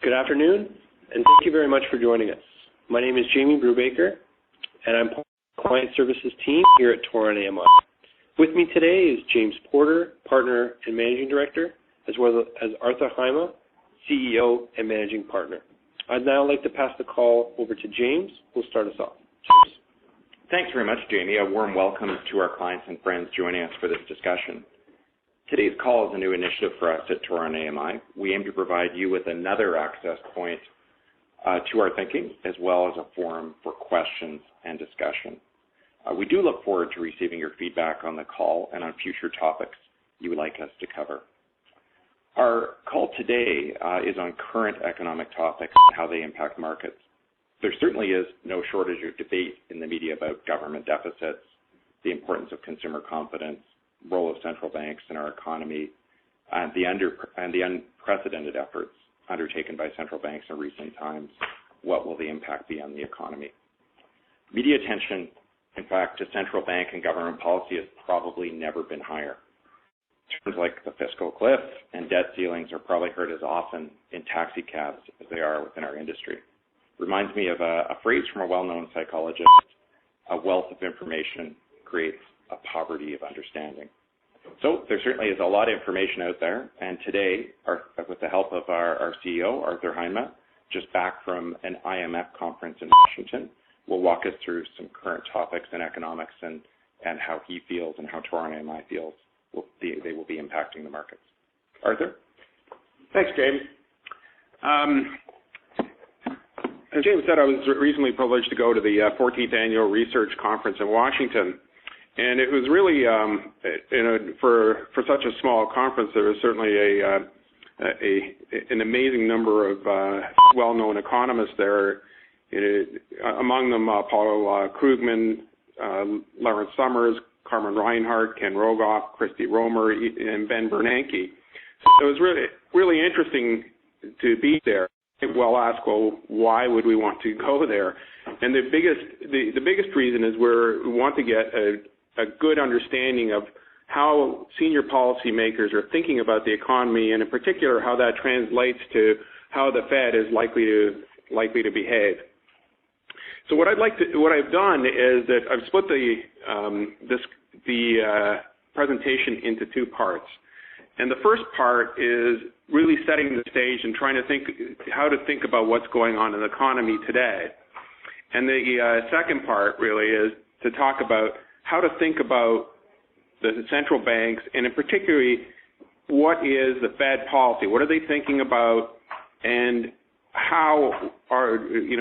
Good afternoon, and thank you very much for joining us. My name is Jamie Brubaker, and I'm part of the Client Services team here at Toron AMI. With me today is James Porter, Partner and Managing Director, as well as Arthur Heima, CEO and Managing Partner. I'd now like to pass the call over to James, who will start us off. James? Thanks very much, Jamie. A warm welcome to our clients and friends joining us for this discussion. Today's call is a new initiative for us at Toron AMI. We aim to provide you with another access point to our thinking, as well as a forum for questions and discussion. We do look forward to receiving your feedback on the call and on future topics you would like us to cover. Our call today is on current economic topics and how they impact markets. There certainly is no shortage of debate in the media about government deficits, the importance of consumer confidence, role of central banks in our economy, and the unprecedented efforts undertaken by central banks in recent times. What will the impact be on the economy? Media attention, in fact, to central bank and government policy has probably never been higher. Terms like the fiscal cliff and debt ceilings are probably heard as often in taxi cabs as they are within our industry. Reminds me of a phrase from a well-known psychologist: a wealth of information creates a poverty of understanding. So there certainly is a lot of information out there, and today, with the help of our CEO, Arthur Heima, just back from an IMF conference in Washington, will walk us through some current topics in economics and how he feels and how Toron AMI feels they will be impacting the markets. Arthur? Thanks, James. As James said, I was recently privileged to go to the 14th Annual Research Conference in Washington. And it was really, for such a small conference, there was certainly an amazing number of well-known economists there. Among them, Paul Krugman, Lawrence Summers, Carmen Reinhardt, Ken Rogoff, Christy Romer, and Ben Bernanke. So it was really interesting to be there. Well, ask, why would we want to go there? And the biggest reason is we want to get a good understanding of how senior policymakers are thinking about the economy, and in particular how that translates to how the Fed is likely to behave. So what I've done is that I've split the presentation into two parts. And the first part is really setting the stage and trying to think how to think about what's going on in the economy today. And the second part really is to talk about how to think about the central banks, and in particularly, what is the Fed policy? What are they thinking about, and how are,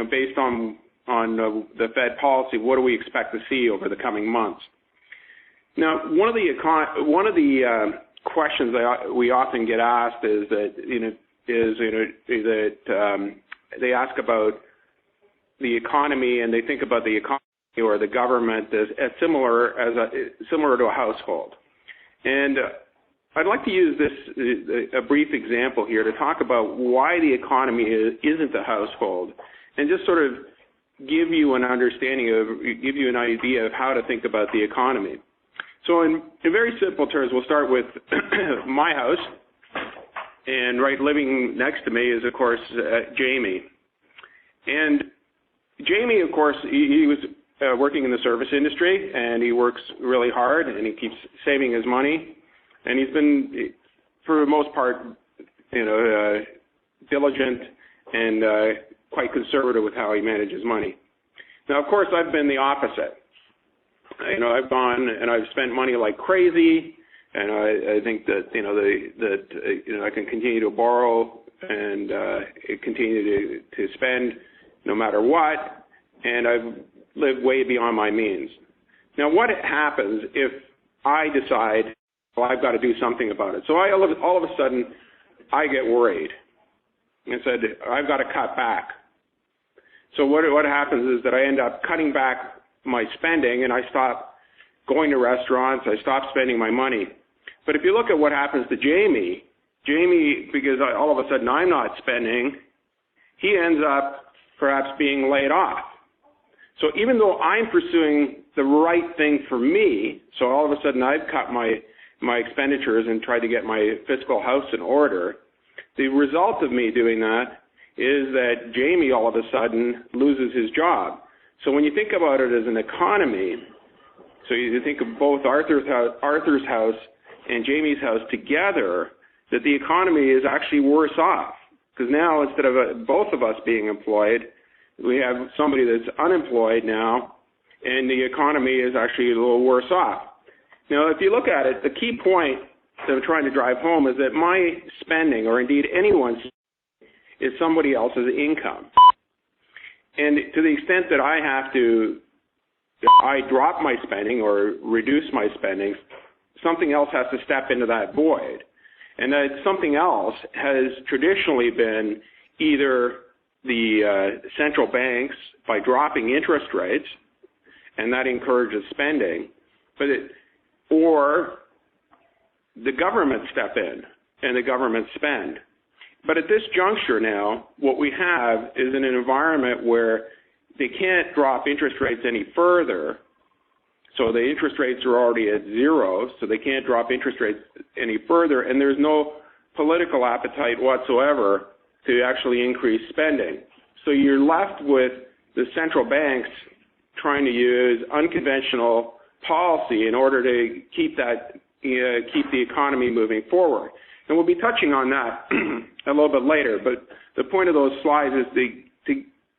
based on the Fed policy, what do we expect to see over the coming months? Now, one of the questions that we often get asked is that they ask about the economy, and they think about the economy or the government as similar to a household. And I'd like to use a brief example here to talk about why the economy isn't a household, and just sort of give you an idea of how to think about the economy. So in very simple terms, we'll start with my house, and living next to me is, of course, Jamie. And Jamie, of course, he was working in the service industry, and he works really hard, and he keeps saving his money, and he's been, for the most part, diligent and quite conservative with how he manages money. Now, of course, I've been the opposite. I've gone and I've spent money like crazy, and I think that I can continue to borrow and continue to spend no matter what, and I've lived way beyond my means. Now, what happens if I decide, I've got to do something about it? So all of a sudden, I get worried and said, I've got to cut back. So what happens is that I end up cutting back my spending, and I stop going to restaurants, I stop spending my money. But if you look at what happens to Jamie, because all of a sudden I'm not spending, he ends up perhaps being laid off. So even though I'm pursuing the right thing for me, so all of a sudden I've cut my expenditures and tried to get my fiscal house in order, the result of me doing that is that Jamie all of a sudden loses his job. So when you think about it as an economy, so you think of both Arthur's house and Jamie's house together, that the economy is actually worse off. Because now, instead of both of us being employed, we have somebody that's unemployed now, and the economy is actually a little worse off. Now, if you look at it, the key point that I'm trying to drive home is that my spending, or indeed anyone's, is somebody else's income. And to the extent that I drop my spending or reduce my spending, something else has to step into that void. And that something else has traditionally been either the central banks by dropping interest rates, and that encourages spending, or the government step in and the government spend. But at this juncture now, what we have is in an environment where they can't drop interest rates any further. So the interest rates are already at zero, so they can't drop interest rates any further, and there's no political appetite whatsoever to actually increase spending. So you're left with the central banks trying to use unconventional policy in order to keep the economy moving forward. And we'll be touching on that a little bit later, but the point of those slides is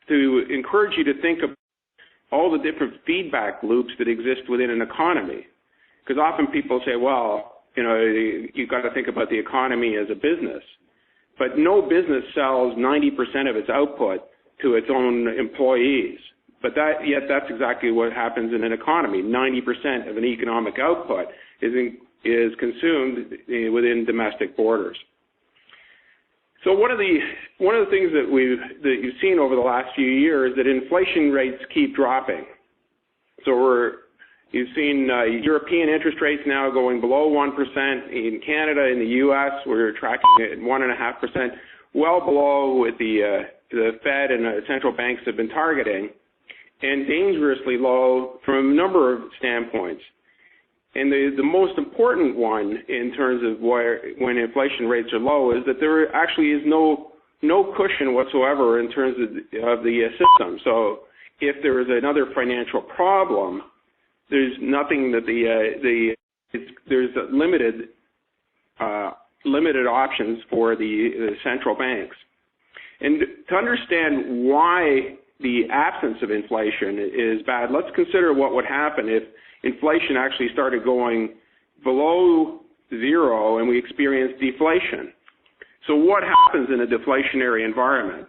to encourage you to think of all the different feedback loops that exist within an economy. Because often people say, well, you've got to think about the economy as a business. But no business sells 90% of its output to its own employees. But yet that's exactly what happens in an economy. 90% of an economic output is consumed within domestic borders. So one of the things that you've seen over the last few years is that inflation rates keep dropping. So you've seen European interest rates now going below 1%. In Canada, in the U.S., we're tracking at 1.5%, well below what the Fed and central banks have been targeting, and dangerously low from a number of standpoints. And the most important one in terms of when inflation rates are low is that there actually is no cushion whatsoever in terms of the system. So if there is another financial problem, there's nothing that there's limited options for the central banks. And to understand why the absence of inflation is bad, let's consider what would happen if inflation actually started going below zero and we experienced deflation. So what happens in a deflationary environment?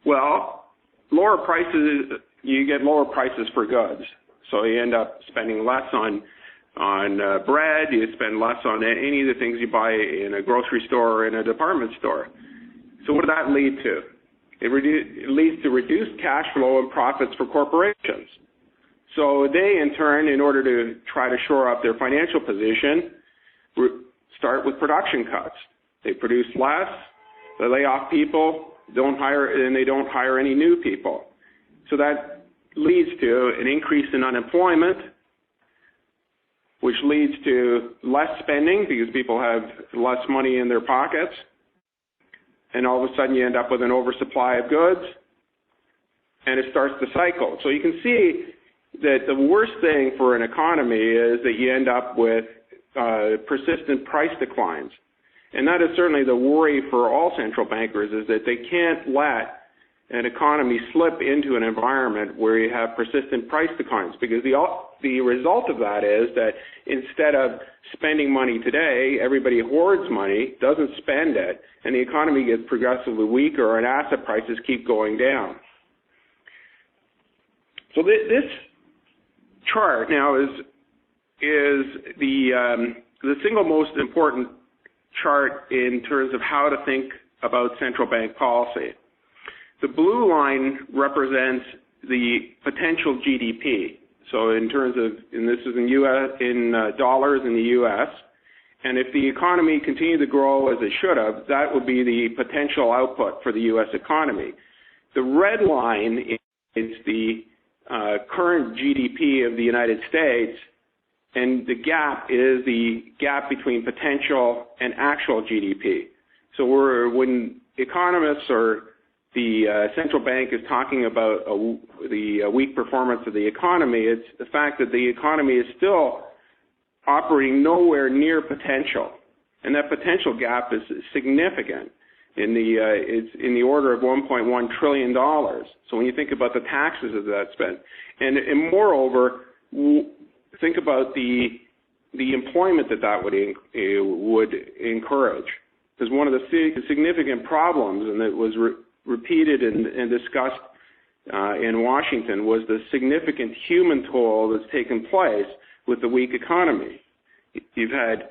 Well, lower prices, you get lower prices for goods. So you end up spending less on bread, you spend less on any of the things you buy in a grocery store or in a department store. So what does that lead to? It leads to reduced cash flow and profits for corporations. So they, in turn, in order to try to shore up their financial position, start with production cuts. They produce less, they lay off people, and they don't hire any new people. So that leads to an increase in unemployment, which leads to less spending because people have less money in their pockets, and all of a sudden you end up with an oversupply of goods, and it starts the cycle. So you can see that the worst thing for an economy is that you end up with persistent price declines. And that is certainly the worry for all central bankers, is that they can't let an economy slip into an environment where you have persistent price declines, because the result of that is that instead of spending money today, everybody hoards money, doesn't spend it, and the economy gets progressively weaker and asset prices keep going down. So this chart now is the single most important chart in terms of how to think about central bank policy. The blue line represents the potential GDP. So in terms of, and this is in dollars in the U.S., and if the economy continued to grow as it should have, that would be the potential output for the U.S. economy. The red line is the current GDP of the United States, and the gap is the gap between potential and actual GDP. So when economists are the central bank is talking about the weak performance of the economy. It's the fact that the economy is still operating nowhere near potential, and that potential gap is significant. It's in the order of $1.1 trillion. So when you think about the taxes that that's spent, and moreover, think about the employment that would encourage. Because one of the significant problems, and it was repeated and discussed in Washington, was the significant human toll that's taken place with the weak economy. You've had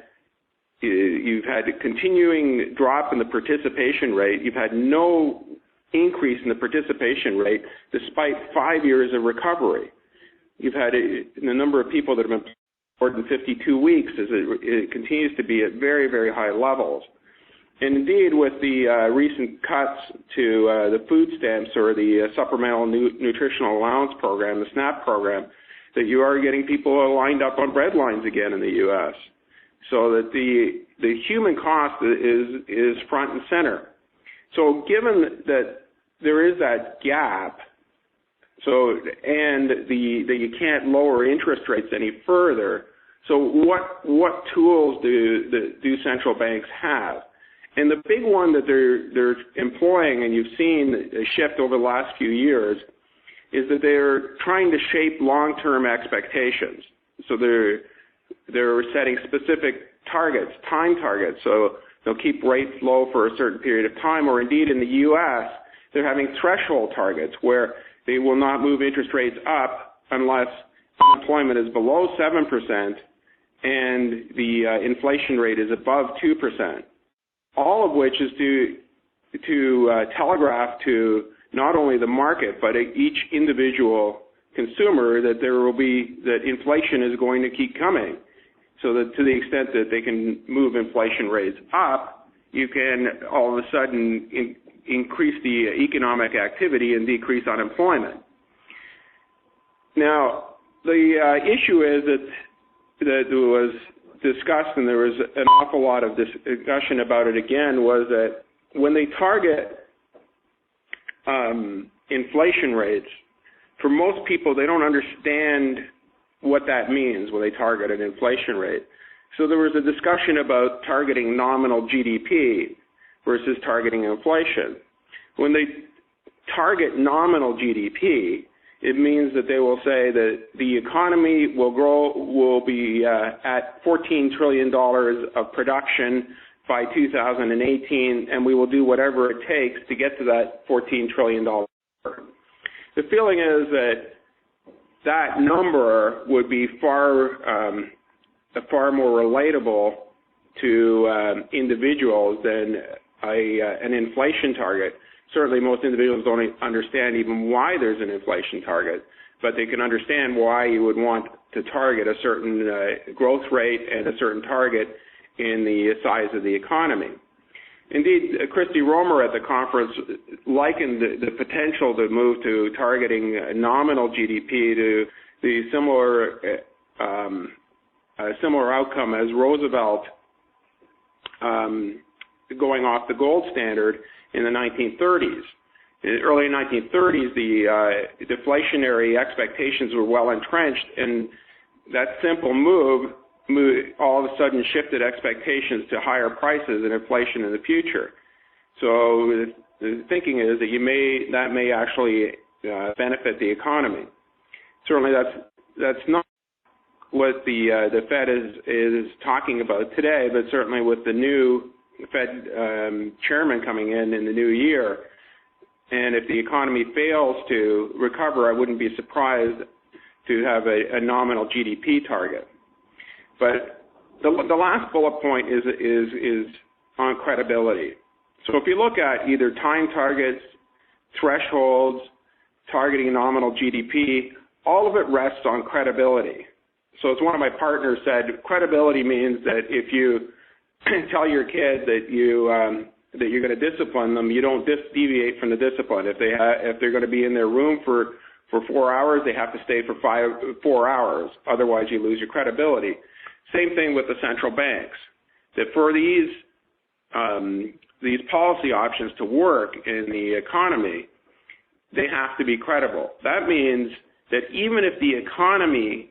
a continuing drop in the participation rate. You've had no increase in the participation rate despite 5 years of recovery. You've had the number of people that have been more than 52 weeks it continues to be at very, very high levels. And indeed, with the recent cuts to the food stamps or the Supplemental Nutritional Allowance Program, the SNAP program, that you are getting people lined up on bread lines again in the U.S. So that the human cost is front and center. So given that there is that gap, and that you can't lower interest rates any further, so what tools do central banks have? And the big one that they're employing, and you've seen a shift over the last few years, is that they're trying to shape long-term expectations. So they're setting specific targets, time targets. So they'll keep rates low for a certain period of time, or indeed in the U.S., they're having threshold targets where they will not move interest rates up unless unemployment is below 7% and the inflation rate is above 2%. All of which is to telegraph to not only the market but each individual consumer that that inflation is going to keep coming. So that to the extent that they can move inflation rates up, you can all of a sudden increase the economic activity and decrease unemployment. Now, the issue is that was discussed, and there was an awful lot of discussion about it again, was that when they target inflation rates, for most people, they don't understand what that means when they target an inflation rate. So there was a discussion about targeting nominal GDP versus targeting inflation. When they target nominal GDP, it means that they will say that the economy will be at $14 trillion of production by 2018, and we will do whatever it takes to get to that $14 trillion. The feeling is that number would be far more relatable to individuals than an inflation target. Certainly most individuals don't understand even why there's an inflation target, but they can understand why you would want to target a certain growth rate and a certain target in the size of the economy. Indeed, Christy Romer at the conference likened the potential to move to targeting nominal GDP to the similar outcome as Roosevelt going off the gold standard in the 1930s. In the early 1930s, the deflationary expectations were well entrenched, and that simple move all of a sudden shifted expectations to higher prices and inflation in the future. So the thinking is that that may actually benefit the economy. Certainly, that's not what the Fed is talking about today, but certainly with the new Fed chairman coming in the new year, and if the economy fails to recover, I wouldn't be surprised to have a nominal GDP target. But the last bullet point is on credibility. So if you look at either time targets, thresholds, targeting nominal GDP, all of it rests on credibility. So as one of my partners said, credibility means that if you tell your kid that that you're going to discipline them, you don't deviate from the discipline. If they're going to be in their room for 4 hours, they have to stay for 4 hours. Otherwise, you lose your credibility. Same thing with the central banks. That for these these policy options to work in the economy, they have to be credible. That means that even if the economy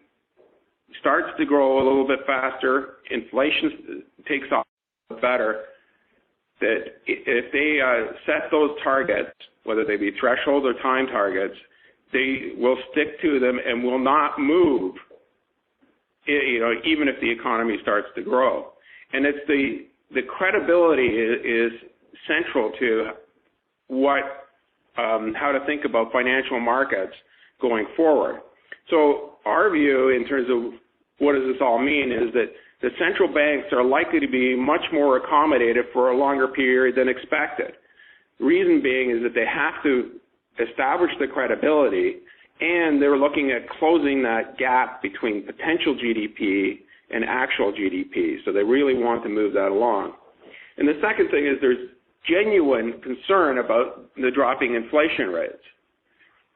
starts to grow a little bit faster, inflation takes off better, that if they set those targets, whether they be threshold or time targets, they will stick to them and will not move, even if the economy starts to grow. And it's the credibility is central to how to think about financial markets going forward. So our view in terms of what does this all mean is that the central banks are likely to be much more accommodative for a longer period than expected. The reason being is that they have to establish the credibility, and they're looking at closing that gap between potential GDP and actual GDP. So they really want to move that along. And the second thing is there's genuine concern about the dropping inflation rates.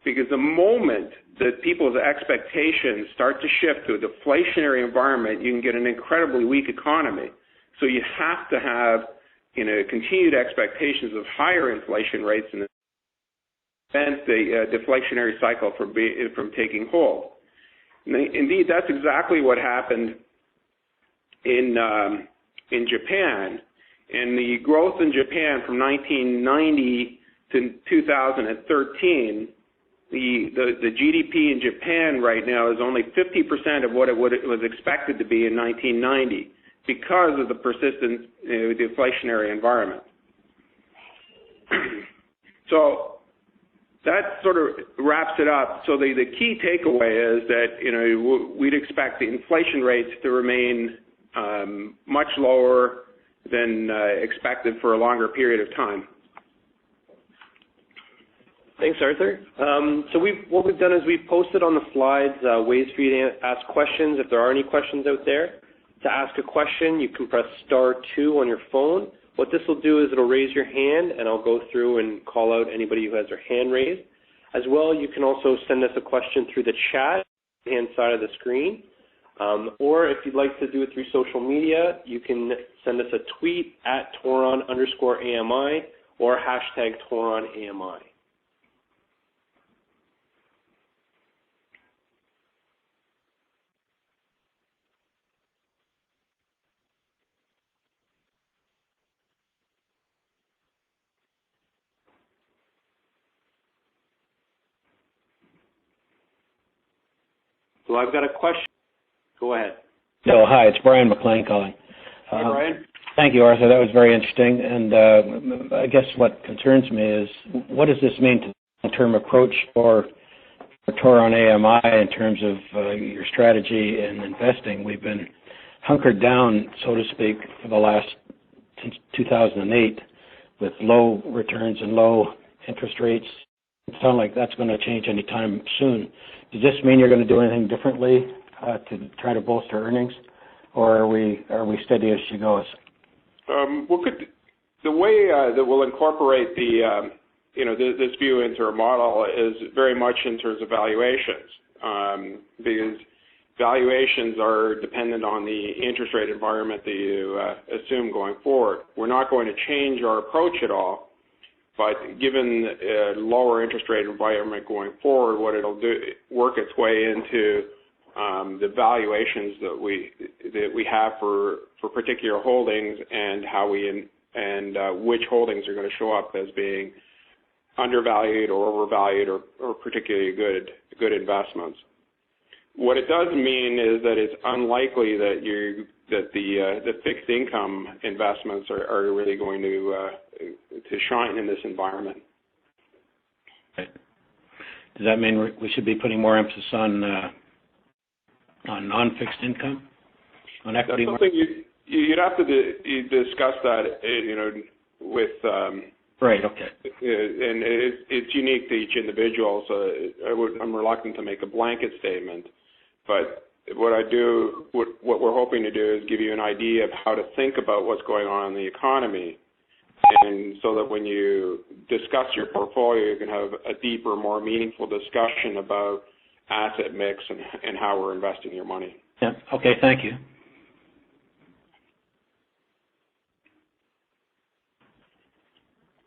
Because the moment that people's expectations start to shift to a deflationary environment, you can get an incredibly weak economy. So you have to have continued expectations of higher inflation rates and prevent the deflationary cycle from taking hold. Indeed, that's exactly what happened in Japan. And the growth in Japan from 1990 to 2013, the GDP in Japan right now is only 50% of what it was expected to be in 1990 because of the persistent deflationary environment. So that sort of wraps it up. So the key takeaway is that we'd expect the inflation rates to remain much lower than expected for a longer period of time. Thanks, Arthur. So what we've done is we've posted on the slides ways for you to ask questions if there are any questions out there. To ask a question, you can press *2 on your phone. What this will do is it'll raise your hand, and I'll go through and call out anybody who has their hand raised. As well, you can also send us a question through the chat on the right-hand side of the screen. Or if you'd like to do it through social media, you can send us a tweet at Toron_AMI or hashtag Toron AMI. So I've got a question. Go ahead. No, hi, it's Brian McLean calling. Hi, Brian. Thank you, Arthur. That was very interesting. And I guess what concerns me is what does this mean to the long-term approach for Toron AMI in terms of your strategy in investing? We've been hunkered down, so to speak, for the last since 2008 with low returns and low interest rates. It sounds like that's going to change anytime soon. Does this mean you're going to do anything differently to try to bolster earnings, or are we steady as she goes? The way that we'll incorporate this view into our model is very much in terms of valuations, because valuations are dependent on the interest rate environment that you assume going forward. We're not going to change our approach at all. But given a lower interest rate environment going forward, what it'll do, work its way into the valuations that we have for particular holdings and which holdings are going to show up as being undervalued or overvalued or particularly good investments. What it does mean is that it's unlikely that the fixed income investments are really going to shine in this environment. Right. Does that mean we should be putting more emphasis on non-fixed income, on equity? That's something you'd have to discuss that, with. Right. Okay. And it's unique to each individual, so I'm reluctant to make a blanket statement. But what we're hoping to do is give you an idea of how to think about what's going on in the economy, and so that when you discuss your portfolio, you can have a deeper, more meaningful discussion about asset mix and how we're investing your money. Yeah. Okay. Thank you.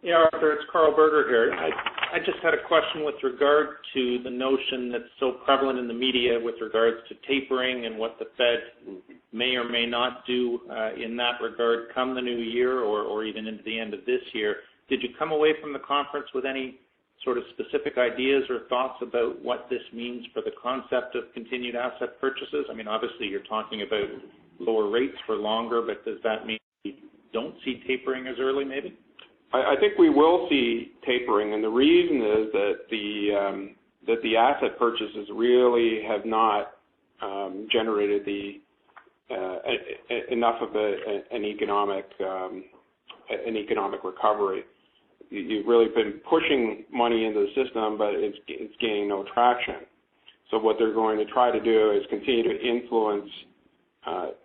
Yeah, Arthur, it's Carl Berger here. I just had a question with regard to the notion that's so prevalent in the media with regards to tapering and what the Fed may or may not do in that regard come the new year or even into the end of this year. Did you come away from the conference with any sort of specific ideas or thoughts about what this means for the concept of continued asset purchases? I mean, obviously you're talking about lower rates for longer, but does that mean you don't see tapering as early maybe? I think we will see tapering, and the reason is that the asset purchases really have not generated enough of an economic recovery. You've really been pushing money into the system, but it's gaining no traction. So what they're going to try to do is continue to influence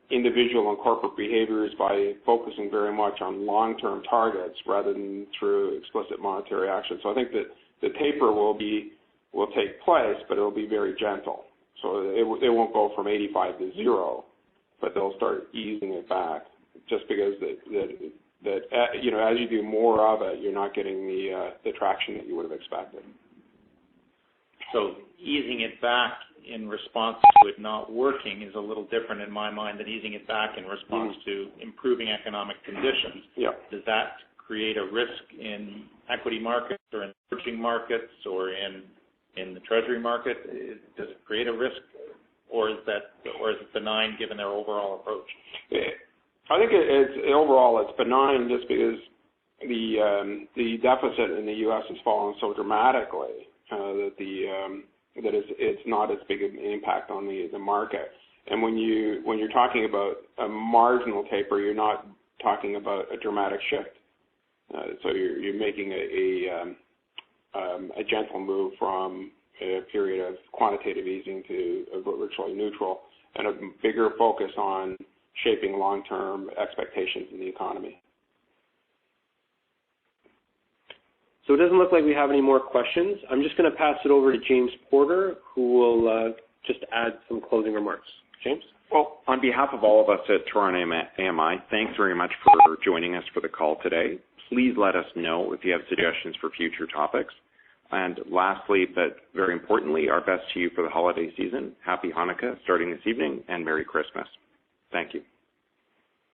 individual and corporate behaviors by focusing very much on long-term targets rather than through explicit monetary action. So I think that the taper will take place, but it will be very gentle. So it won't go from 85 to 0, but they'll start easing it back just because that as you do more of it, you're not getting the traction that you would have expected. So easing it back in response to it not working is a little different in my mind than easing it back in response to improving economic conditions. Yeah. Does that create a risk in equity markets or in emerging markets or in the treasury market? Does it create a risk, or is it benign given their overall approach? I think overall it's benign just because the deficit in the U.S. has fallen so dramatically that it's not as big an impact on the market. And when you're talking about a marginal taper, you're not talking about a dramatic shift. So you're making a gentle move from a period of quantitative easing to virtually neutral, and a bigger focus on shaping long-term expectations in the economy. So it doesn't look like we have any more questions. I'm just going to pass it over to James Porter, who will just add some closing remarks. James? Well, on behalf of all of us at Toron AMI, thanks very much for joining us for the call today. Please let us know if you have suggestions for future topics. And lastly, but very importantly, our best to you for the holiday season. Happy Hanukkah starting this evening, and Merry Christmas. Thank you.